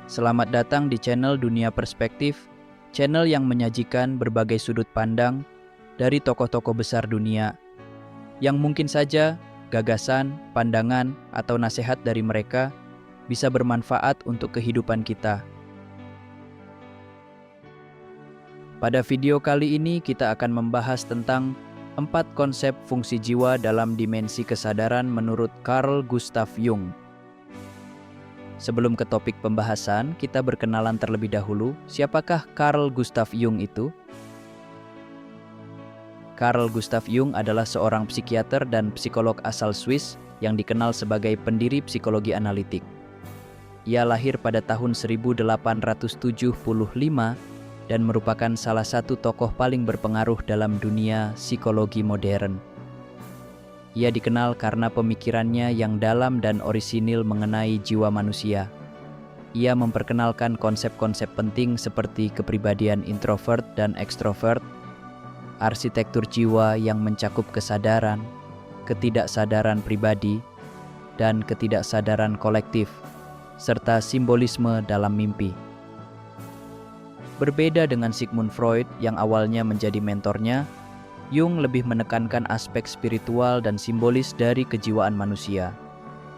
Selamat datang di channel Dunia Perspektif, channel yang menyajikan berbagai sudut pandang dari tokoh-tokoh besar dunia, yang mungkin saja gagasan, pandangan, atau nasihat dari mereka bisa bermanfaat untuk kehidupan kita. Pada video kali ini kita akan membahas tentang 4 konsep fungsi jiwa dalam dimensi kesadaran menurut Carl Gustav Jung. Sebelum ke topik pembahasan, kita berkenalan terlebih dahulu. Siapakah Carl Gustav Jung itu? Carl Gustav Jung adalah seorang psikiater dan psikolog asal Swiss yang dikenal sebagai pendiri psikologi analitik. Ia lahir pada tahun 1875 dan merupakan salah satu tokoh paling berpengaruh dalam dunia psikologi modern. Ia dikenal karena pemikirannya yang dalam dan orisinil mengenai jiwa manusia. Ia memperkenalkan konsep-konsep penting seperti kepribadian introvert dan ekstrovert, arsitektur jiwa yang mencakup kesadaran, ketidaksadaran pribadi, dan ketidaksadaran kolektif, serta simbolisme dalam mimpi. Berbeda dengan Sigmund Freud yang awalnya menjadi mentornya, Jung lebih menekankan aspek spiritual dan simbolis dari kejiwaan manusia.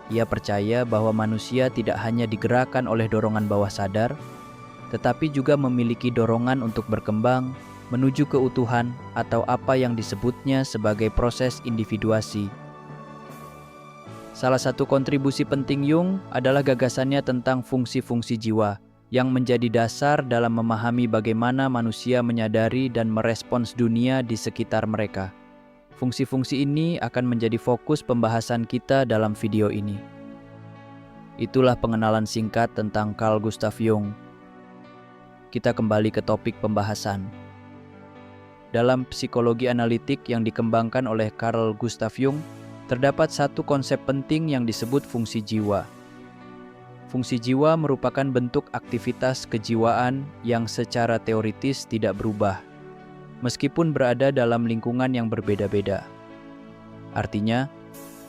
Ia percaya bahwa manusia tidak hanya digerakkan oleh dorongan bawah sadar, tetapi juga memiliki dorongan untuk berkembang menuju keutuhan atau apa yang disebutnya sebagai proses individuasi. Salah satu kontribusi penting Jung adalah gagasannya tentang fungsi-fungsi jiwa, yang menjadi dasar dalam memahami bagaimana manusia menyadari dan merespons dunia di sekitar mereka. Fungsi-fungsi ini akan menjadi fokus pembahasan kita dalam video ini. Itulah pengenalan singkat tentang Carl Gustav Jung. Kita kembali ke topik pembahasan. Dalam psikologi analitik yang dikembangkan oleh Carl Gustav Jung, terdapat satu konsep penting yang disebut fungsi jiwa. Fungsi jiwa merupakan bentuk aktivitas kejiwaan yang secara teoritis tidak berubah, meskipun berada dalam lingkungan yang berbeda-beda. Artinya,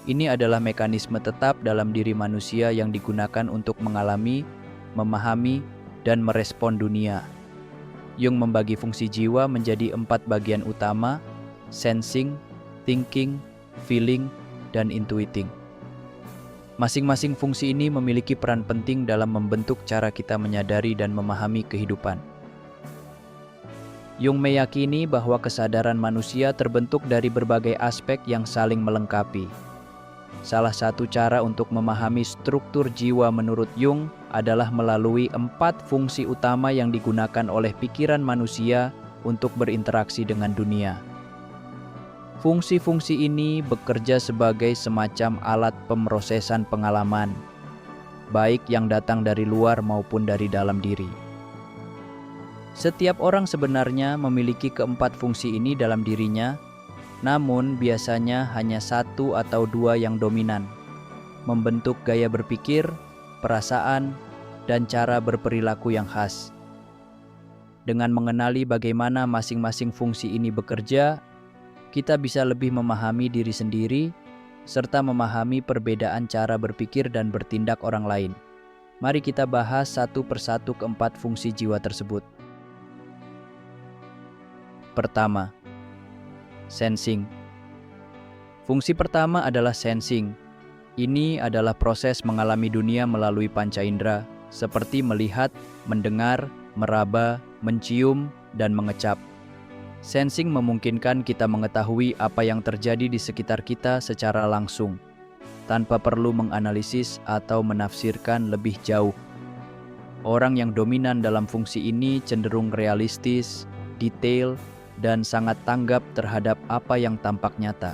ini adalah mekanisme tetap dalam diri manusia yang digunakan untuk mengalami, memahami, dan merespon dunia. Jung membagi fungsi jiwa menjadi 4 bagian utama: sensing, thinking, feeling, dan intuiting. Masing-masing fungsi ini memiliki peran penting dalam membentuk cara kita menyadari dan memahami kehidupan. Jung meyakini bahwa kesadaran manusia terbentuk dari berbagai aspek yang saling melengkapi. Salah satu cara untuk memahami struktur jiwa menurut Jung adalah melalui 4 fungsi utama yang digunakan oleh pikiran manusia untuk berinteraksi dengan dunia. Fungsi-fungsi ini bekerja sebagai semacam alat pemrosesan pengalaman, baik yang datang dari luar maupun dari dalam diri. Setiap orang sebenarnya memiliki keempat fungsi ini dalam dirinya, namun biasanya hanya 1 atau 2 yang dominan, membentuk gaya berpikir, perasaan, dan cara berperilaku yang khas. Dengan mengenali bagaimana masing-masing fungsi ini bekerja, kita bisa lebih memahami diri sendiri, serta memahami perbedaan cara berpikir dan bertindak orang lain. Mari kita bahas satu persatu keempat fungsi jiwa tersebut. Pertama, sensing. Fungsi pertama adalah sensing. Ini adalah proses mengalami dunia melalui panca indera, seperti melihat, mendengar, meraba, mencium, dan mengecap. Sensing memungkinkan kita mengetahui apa yang terjadi di sekitar kita secara langsung, tanpa perlu menganalisis atau menafsirkan lebih jauh. Orang yang dominan dalam fungsi ini cenderung realistis, detail, dan sangat tanggap terhadap apa yang tampak nyata.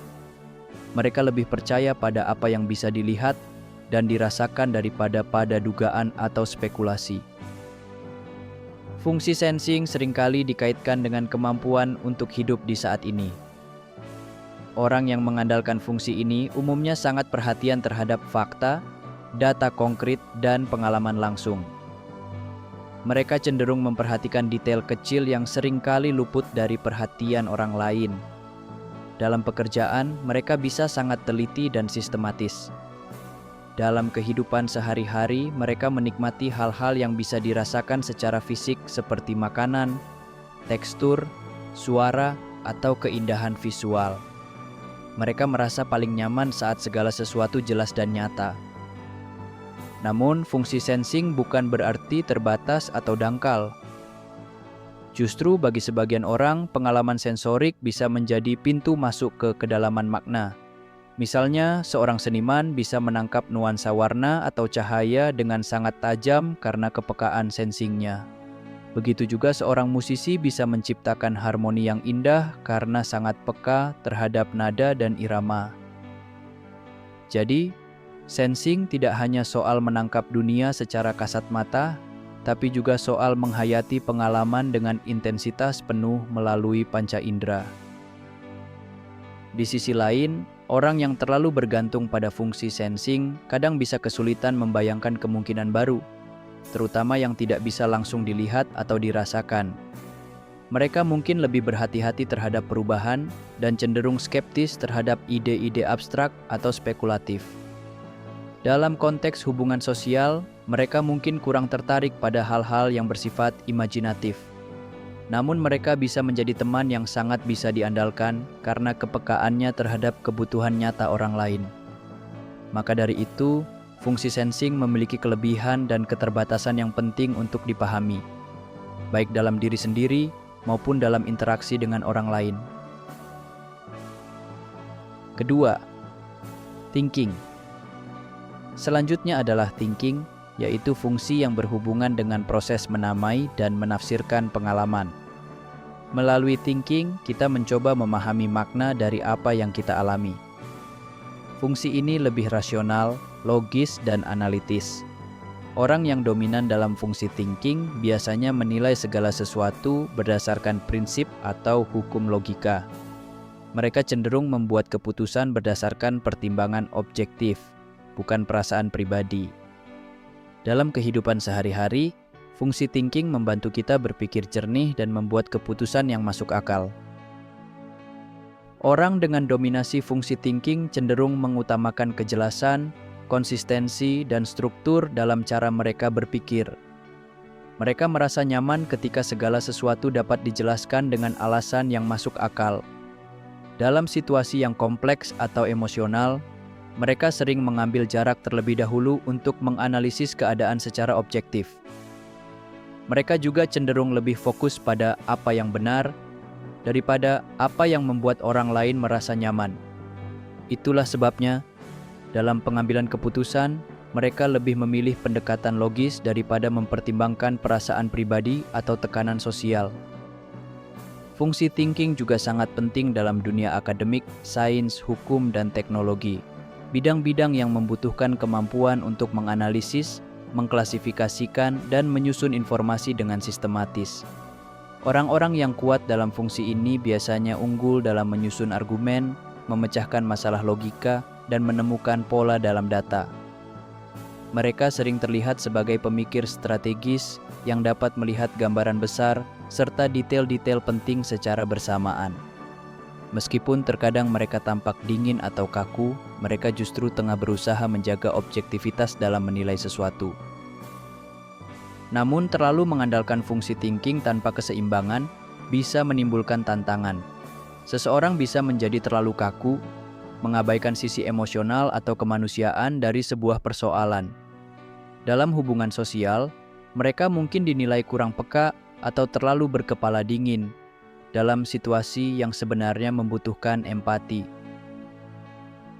Mereka lebih percaya pada apa yang bisa dilihat dan dirasakan daripada pada dugaan atau spekulasi. Fungsi sensing seringkali dikaitkan dengan kemampuan untuk hidup di saat ini. Orang yang mengandalkan fungsi ini umumnya sangat perhatian terhadap fakta, data konkret, dan pengalaman langsung. Mereka cenderung memperhatikan detail kecil yang seringkali luput dari perhatian orang lain. Dalam pekerjaan, mereka bisa sangat teliti dan sistematis. Dalam kehidupan sehari-hari, mereka menikmati hal-hal yang bisa dirasakan secara fisik seperti makanan, tekstur, suara, atau keindahan visual. Mereka merasa paling nyaman saat segala sesuatu jelas dan nyata. Namun, fungsi sensing bukan berarti terbatas atau dangkal. Justru bagi sebagian orang, pengalaman sensorik bisa menjadi pintu masuk ke kedalaman makna. Misalnya, seorang seniman bisa menangkap nuansa warna atau cahaya dengan sangat tajam karena kepekaan sensingnya. Begitu juga seorang musisi bisa menciptakan harmoni yang indah karena sangat peka terhadap nada dan irama. Jadi, sensing tidak hanya soal menangkap dunia secara kasat mata, tapi juga soal menghayati pengalaman dengan intensitas penuh melalui panca indera. Di sisi lain, orang yang terlalu bergantung pada fungsi sensing kadang bisa kesulitan membayangkan kemungkinan baru, terutama yang tidak bisa langsung dilihat atau dirasakan. Mereka mungkin lebih berhati-hati terhadap perubahan dan cenderung skeptis terhadap ide-ide abstrak atau spekulatif. Dalam konteks hubungan sosial, mereka mungkin kurang tertarik pada hal-hal yang bersifat imajinatif. Namun mereka bisa menjadi teman yang sangat bisa diandalkan karena kepekaannya terhadap kebutuhan nyata orang lain. Maka dari itu, fungsi sensing memiliki kelebihan dan keterbatasan yang penting untuk dipahami, baik dalam diri sendiri maupun dalam interaksi dengan orang lain. Kedua, thinking. Selanjutnya adalah thinking, yaitu fungsi yang berhubungan dengan proses menamai dan menafsirkan pengalaman. Melalui thinking, kita mencoba memahami makna dari apa yang kita alami. Fungsi ini lebih rasional, logis, dan analitis. Orang yang dominan dalam fungsi thinking biasanya menilai segala sesuatu berdasarkan prinsip atau hukum logika. Mereka cenderung membuat keputusan berdasarkan pertimbangan objektif, bukan perasaan pribadi. Dalam kehidupan sehari-hari, fungsi thinking membantu kita berpikir jernih dan membuat keputusan yang masuk akal. Orang dengan dominasi fungsi thinking cenderung mengutamakan kejelasan, konsistensi, dan struktur dalam cara mereka berpikir. Mereka merasa nyaman ketika segala sesuatu dapat dijelaskan dengan alasan yang masuk akal. Dalam situasi yang kompleks atau emosional, mereka sering mengambil jarak terlebih dahulu untuk menganalisis keadaan secara objektif. Mereka juga cenderung lebih fokus pada apa yang benar daripada apa yang membuat orang lain merasa nyaman. Itulah sebabnya, dalam pengambilan keputusan, mereka lebih memilih pendekatan logis daripada mempertimbangkan perasaan pribadi atau tekanan sosial. Fungsi thinking juga sangat penting dalam dunia akademik, sains, hukum, dan teknologi. Bidang-bidang yang membutuhkan kemampuan untuk menganalisis, mengklasifikasikan, dan menyusun informasi dengan sistematis. Orang-orang yang kuat dalam fungsi ini biasanya unggul dalam menyusun argumen, memecahkan masalah logika, dan menemukan pola dalam data. Mereka sering terlihat sebagai pemikir strategis yang dapat melihat gambaran besar serta detail-detail penting secara bersamaan. Meskipun terkadang mereka tampak dingin atau kaku, mereka justru tengah berusaha menjaga objektivitas dalam menilai sesuatu. Namun, terlalu mengandalkan fungsi thinking tanpa keseimbangan bisa menimbulkan tantangan. Seseorang bisa menjadi terlalu kaku, mengabaikan sisi emosional atau kemanusiaan dari sebuah persoalan. Dalam hubungan sosial, mereka mungkin dinilai kurang peka atau terlalu berkepala dingin dalam situasi yang sebenarnya membutuhkan empati.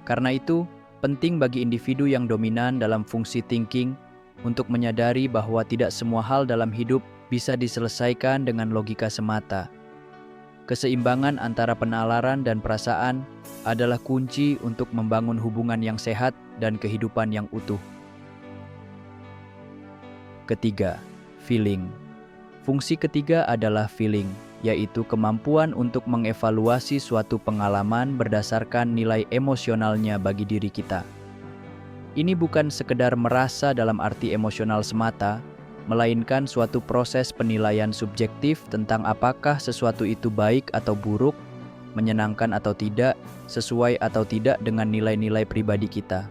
Karena itu, penting bagi individu yang dominan dalam fungsi thinking untuk menyadari bahwa tidak semua hal dalam hidup bisa diselesaikan dengan logika semata. Keseimbangan antara penalaran dan perasaan adalah kunci untuk membangun hubungan yang sehat dan kehidupan yang utuh. Ketiga, feeling. Fungsi ketiga adalah feeling, yaitu kemampuan untuk mengevaluasi suatu pengalaman berdasarkan nilai emosionalnya bagi diri kita. Ini bukan sekedar merasa dalam arti emosional semata, melainkan suatu proses penilaian subjektif tentang apakah sesuatu itu baik atau buruk, menyenangkan atau tidak, sesuai atau tidak dengan nilai-nilai pribadi kita.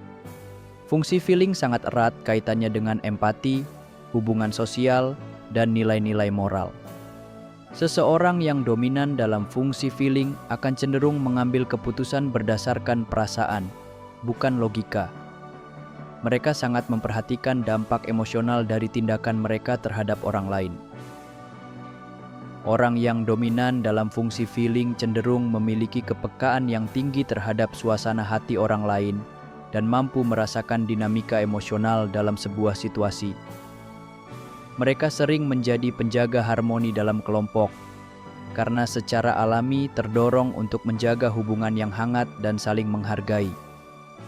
Fungsi feeling sangat erat kaitannya dengan empati, hubungan sosial, dan nilai-nilai moral. Seseorang yang dominan dalam fungsi feeling akan cenderung mengambil keputusan berdasarkan perasaan, bukan logika. Mereka sangat memperhatikan dampak emosional dari tindakan mereka terhadap orang lain. Orang yang dominan dalam fungsi feeling cenderung memiliki kepekaan yang tinggi terhadap suasana hati orang lain dan mampu merasakan dinamika emosional dalam sebuah situasi. Mereka sering menjadi penjaga harmoni dalam kelompok karena secara alami terdorong untuk menjaga hubungan yang hangat dan saling menghargai.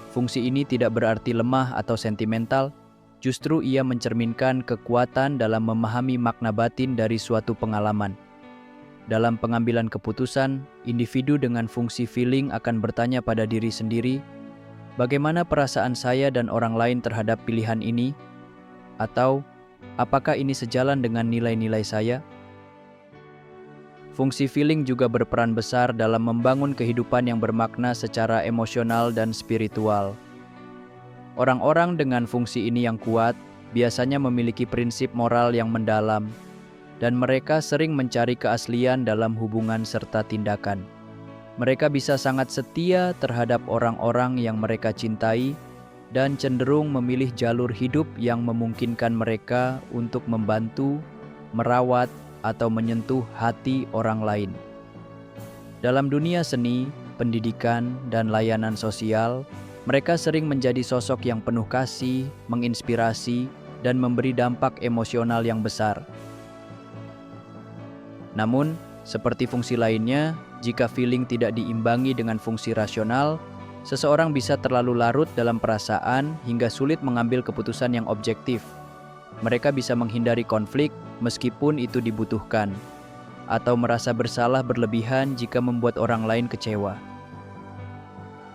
Fungsi ini tidak berarti lemah atau sentimental, justru ia mencerminkan kekuatan dalam memahami makna batin dari suatu pengalaman. Dalam pengambilan keputusan, individu dengan fungsi feeling akan bertanya pada diri sendiri, bagaimana perasaan saya dan orang lain terhadap pilihan ini? Atau, apakah ini sejalan dengan nilai-nilai saya? Fungsi feeling juga berperan besar dalam membangun kehidupan yang bermakna secara emosional dan spiritual. Orang-orang dengan fungsi ini yang kuat biasanya memiliki prinsip moral yang mendalam, dan mereka sering mencari keaslian dalam hubungan serta tindakan. Mereka bisa sangat setia terhadap orang-orang yang mereka cintai dan cenderung memilih jalur hidup yang memungkinkan mereka untuk membantu, merawat, atau menyentuh hati orang lain. Dalam dunia seni, pendidikan, dan layanan sosial, mereka sering menjadi sosok yang penuh kasih, menginspirasi, dan memberi dampak emosional yang besar. Namun, seperti fungsi lainnya, jika feeling tidak diimbangi dengan fungsi rasional, seseorang bisa terlalu larut dalam perasaan hingga sulit mengambil keputusan yang objektif. Mereka bisa menghindari konflik meskipun itu dibutuhkan, atau merasa bersalah berlebihan jika membuat orang lain kecewa.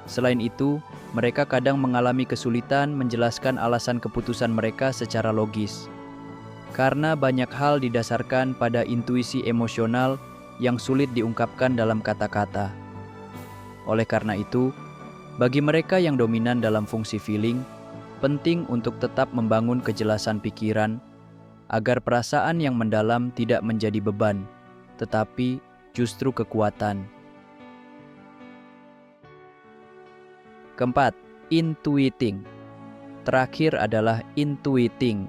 Selain itu, mereka kadang mengalami kesulitan menjelaskan alasan keputusan mereka secara logis, karena banyak hal didasarkan pada intuisi emosional yang sulit diungkapkan dalam kata-kata. Oleh karena itu, bagi mereka yang dominan dalam fungsi feeling, penting untuk tetap membangun kejelasan pikiran agar perasaan yang mendalam tidak menjadi beban, tetapi justru kekuatan. Keempat, intuiting. Terakhir adalah intuiting.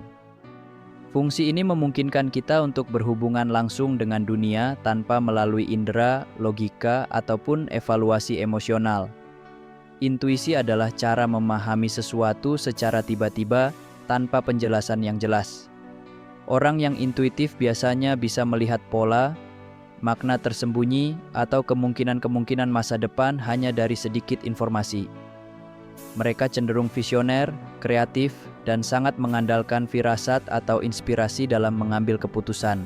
Fungsi ini memungkinkan kita untuk berhubungan langsung dengan dunia tanpa melalui indera, logika, ataupun evaluasi emosional. Intuisi adalah cara memahami sesuatu secara tiba-tiba tanpa penjelasan yang jelas. Orang yang intuitif biasanya bisa melihat pola, makna tersembunyi, atau kemungkinan-kemungkinan masa depan hanya dari sedikit informasi. Mereka cenderung visioner, kreatif, dan sangat mengandalkan firasat atau inspirasi dalam mengambil keputusan.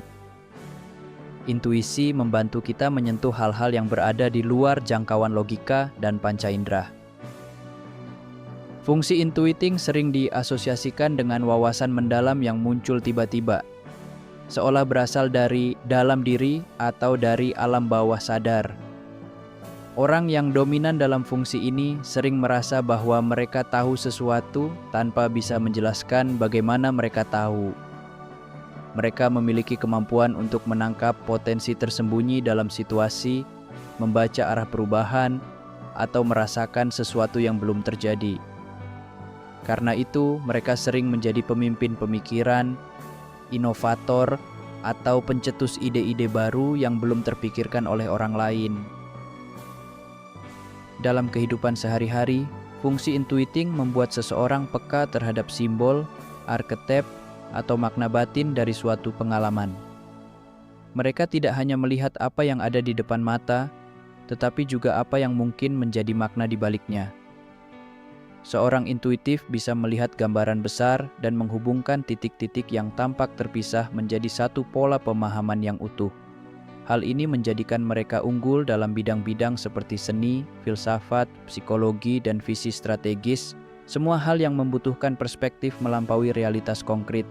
Intuisi membantu kita menyentuh hal-hal yang berada di luar jangkauan logika dan panca indera. Fungsi intuiting sering diasosiasikan dengan wawasan mendalam yang muncul tiba-tiba, seolah berasal dari dalam diri atau dari alam bawah sadar. Orang yang dominan dalam fungsi ini sering merasa bahwa mereka tahu sesuatu tanpa bisa menjelaskan bagaimana mereka tahu. Mereka memiliki kemampuan untuk menangkap potensi tersembunyi dalam situasi, membaca arah perubahan, atau merasakan sesuatu yang belum terjadi. Karena itu, mereka sering menjadi pemimpin pemikiran, inovator, atau pencetus ide-ide baru yang belum terpikirkan oleh orang lain. Dalam kehidupan sehari-hari, fungsi intuiting membuat seseorang peka terhadap simbol, arketip, atau makna batin dari suatu pengalaman. Mereka tidak hanya melihat apa yang ada di depan mata, tetapi juga apa yang mungkin menjadi makna di baliknya. Seorang intuitif bisa melihat gambaran besar dan menghubungkan titik-titik yang tampak terpisah menjadi satu pola pemahaman yang utuh. Hal ini menjadikan mereka unggul dalam bidang-bidang seperti seni, filsafat, psikologi, dan visi strategis, semua hal yang membutuhkan perspektif melampaui realitas konkret.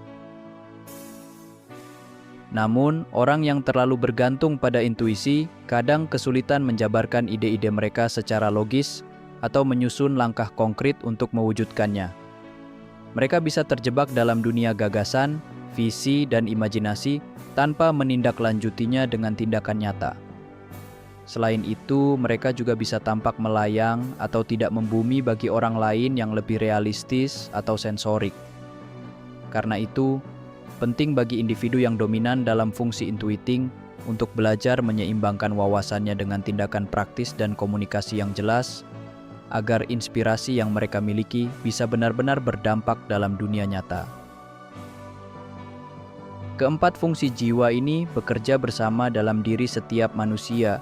Namun, orang yang terlalu bergantung pada intuisi kadang kesulitan menjabarkan ide-ide mereka secara logis atau menyusun langkah konkret untuk mewujudkannya. Mereka bisa terjebak dalam dunia gagasan, visi, dan imajinasi tanpa menindaklanjutinya dengan tindakan nyata. Selain itu, mereka juga bisa tampak melayang atau tidak membumi bagi orang lain yang lebih realistis atau sensorik. Karena itu, penting bagi individu yang dominan dalam fungsi intuiting untuk belajar menyeimbangkan wawasannya dengan tindakan praktis dan komunikasi yang jelas, agar inspirasi yang mereka miliki bisa benar-benar berdampak dalam dunia nyata. Keempat fungsi jiwa ini bekerja bersama dalam diri setiap manusia,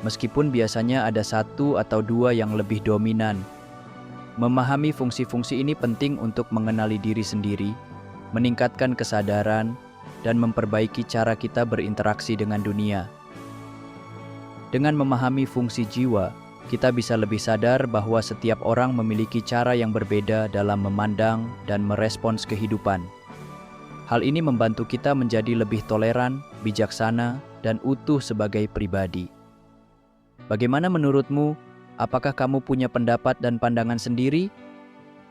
meskipun biasanya ada satu atau dua yang lebih dominan. Memahami fungsi-fungsi ini penting untuk mengenali diri sendiri, meningkatkan kesadaran, dan memperbaiki cara kita berinteraksi dengan dunia. Dengan memahami fungsi jiwa, kita bisa lebih sadar bahwa setiap orang memiliki cara yang berbeda dalam memandang dan merespons kehidupan. Hal ini membantu kita menjadi lebih toleran, bijaksana, dan utuh sebagai pribadi. Bagaimana menurutmu? Apakah kamu punya pendapat dan pandangan sendiri?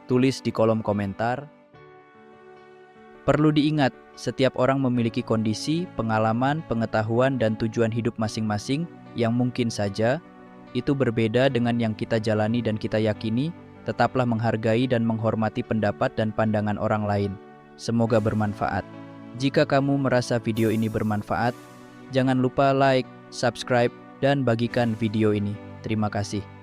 Tulis di kolom komentar. Perlu diingat, setiap orang memiliki kondisi, pengalaman, pengetahuan, dan tujuan hidup masing-masing yang mungkin saja itu berbeda dengan yang kita jalani dan kita yakini. Tetaplah menghargai dan menghormati pendapat dan pandangan orang lain. Semoga bermanfaat. Jika kamu merasa video ini bermanfaat, jangan lupa like, subscribe, dan bagikan video ini. Terima kasih.